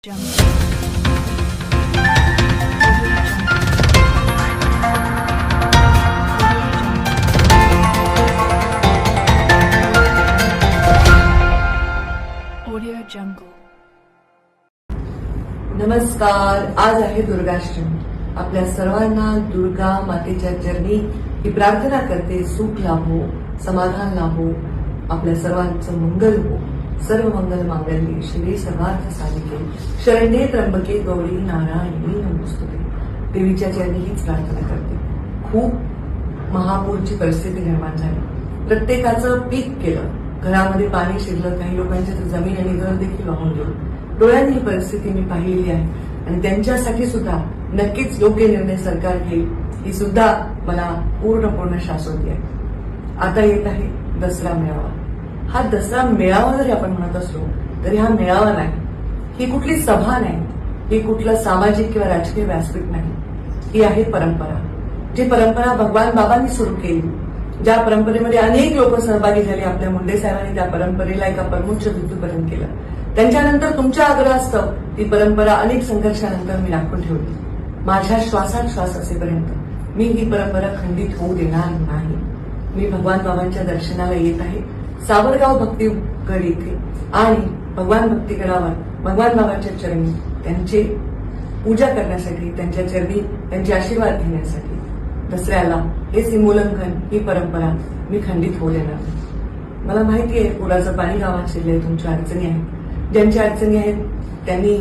नमस्कार. आज आहे दुर्गाष्टमी. आपल्या सर्वांना दुर्गा मातेच्या चरणी ही प्रार्थना करते, सुख लाभो, समाधान लाभो, आपल्या सर्वांचं मंगल हो. सर्व मंगल मांगल्ये शिवे सर्वार्थ साधिके शरण्ये त्र्यंबके गौरी नारायणी नमोस्तुते. देवीच्या चरणी हीच प्रार्थना करते. खूप महापूरची परिस्थिती निर्माण झाली. प्रत्येकाचं पीक केलं, घरामध्ये पाणी शिरलं, काही लोकांची जमीन आणि घर देखील वाहून गेलं. डोळ्यांनी ही परिस्थिती मी पाहिलेली आहे आणि त्यांच्यासाठी सुद्धा नक्कीच योग्य निर्णय सरकार घेईल ही सुद्धा मला पूर्ण शाश्वती आहे. आता येत आहे दसरा मेळावा. हा दसरा मेळावा जरी आपण म्हणत असलो तरी हा मेळावा नाही, ही कुठली सभा नाही, ही कुठलं सामाजिक किंवा राजकीय व्यासपीठ नाही. ही आहे परंपरा. जी परंपरा भगवान बाबांनी सुरू केली, ज्या परंपरेमध्ये अनेक लोक सहभागी झाले. आपल्या मुंडे साहेबांनी त्या परंपरेला एका परमोच्च बिंदूपर्यंत केलं. त्यांच्यानंतर तुमच्या आग्रहास्तव ती परंपरा अनेक संघर्षानंतर मी राखून ठेवली. माझ्या श्वासात श्वास असेपर्यंत मी ही परंपरा खंडित होऊ देणार नाही. मी भगवान बाबांच्या दर्शनाला येत आहे सावरगाव भक्तीगड इथे आणि भगवान भक्तीगडावर भगवान बाबांच्या चरणी त्यांची पूजा करण्यासाठी, त्यांच्या चरणी त्यांचे आशीर्वाद घेण्यासाठी दसऱ्याला हे सीमोल्लंघन, ही परंपरा मी खंडित होऊ देणार नाही. मला माहिती आहे पुराचं पाणी गावात शिरलंय, तुमच्या अडचणी आहेत. ज्यांच्या अडचणी आहेत त्यांनी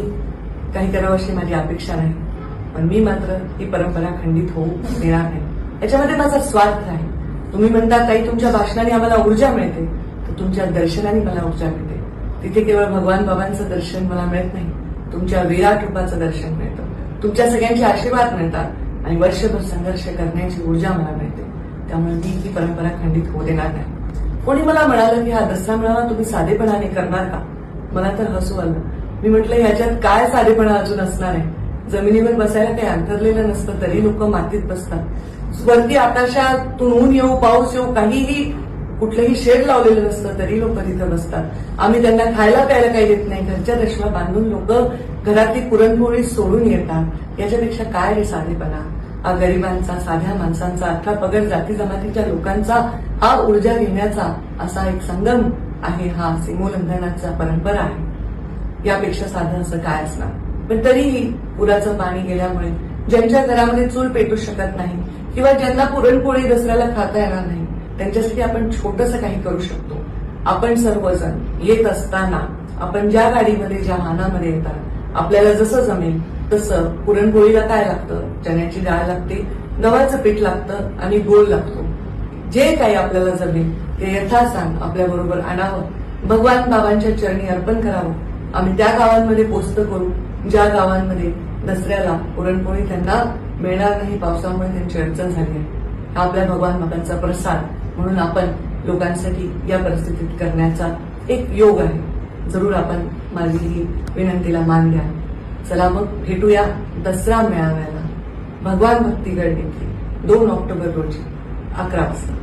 काही करावं अशी माझी अपेक्षा नाही, पण मी मात्र ही परंपरा खंडित होऊ देणार नाही. याच्यामध्ये माझा स्वार्थ आहे. तुम्ही म्हणता ताई तुमच्या भाषणाने आम्हाला ऊर्जा मिळते, तर तुमच्या दर्शनाने मला ऊर्जा मिळते. तिथे केवळ भगवान बाबांचं दर्शन मला मिळत नाही, तुमच्या विराट रूपाचं दर्शन मिळतं, तुमच्या सगळ्यांचे आशीर्वाद मिळतात आणि वर्षभर संघर्ष करण्याची ऊर्जा मला मिळते. त्यामुळे मी ही परंपरा खंडित होऊ देणार नाही. कोणी मला म्हणालं की हा दसरा मेळावा तुम्ही साधेपणाने करणार का? मला तर हसू आलं. मी म्हटलं ह्याच्यात काय साधेपणा अजून असणार आहे? जमिनीवर बसायला काही अंतरलेलं नसतं तरी लोक मातीत बसतात. वरती आकाशातून ऊन येऊ, पाऊस येऊ, काहीही कुठलंही शेड लावलेलं नसतं तरी लोक तिथं बसतात. आम्ही त्यांना खायला प्यायला काही देत नाही, घरच्या दशमा बांधून लोक घरातली पुरणपोळी सोडून येतात. याच्यापेक्षा काय रे साधेपणा? गरिबांचा, साध्या माणसांचा, अठरा पगड जाती जमातीच्या लोकांचा हा ऊर्जा घेण्याचा असा एक संगम आहे. हा सीमोल्लंघनाचा परंपरा आहे. यापेक्षा साधं असं काय असणार? पण तरीही पुराचं पाणी गेल्यामुळे ज्यांच्या घरामध्ये चूल पेटू शकत नाही किंवा ज्यांना पुरणपोळी दसऱ्याला खाता येणार नाही, त्यांच्यासाठी आपण छोटंसं काही करू शकतो. आपण सर्वजण येत असताना आपण ज्या गाडीमध्ये, ज्या वाहनामध्ये येतात, आपल्याला जसं जमेल तसं पुरणपोळीला काय लागतं? चण्याची डाळ लागते, गव्हाचं पीठ लागतं आणि गूळ लागतो. जे काही आपल्याला जमेल ते यथासांग आपल्याबरोबर आणावं, भगवान बाबांच्या चरणी अर्पण करावं. आम्ही त्या गावांमध्ये पोस्ट करू ज्या गावांमध्ये दसऱ्याला पुरणपोळी त्यांना मिळणार नाही, पावसामुळे त्यांची अडचण झाली आहे. हा आपल्या भगवान बाबांचा प्रसाद म्हणून आपण लोकांसाठी या परिस्थितीत करण्याचा एक योग आहे. जरूर आपण माझी ही विनंतीला मान द्या. चला मग भेटूया दसरा मेळाव्याला भगवान भक्तीगड येथे 2 ऑक्टोबर रोजी 11 वाजता.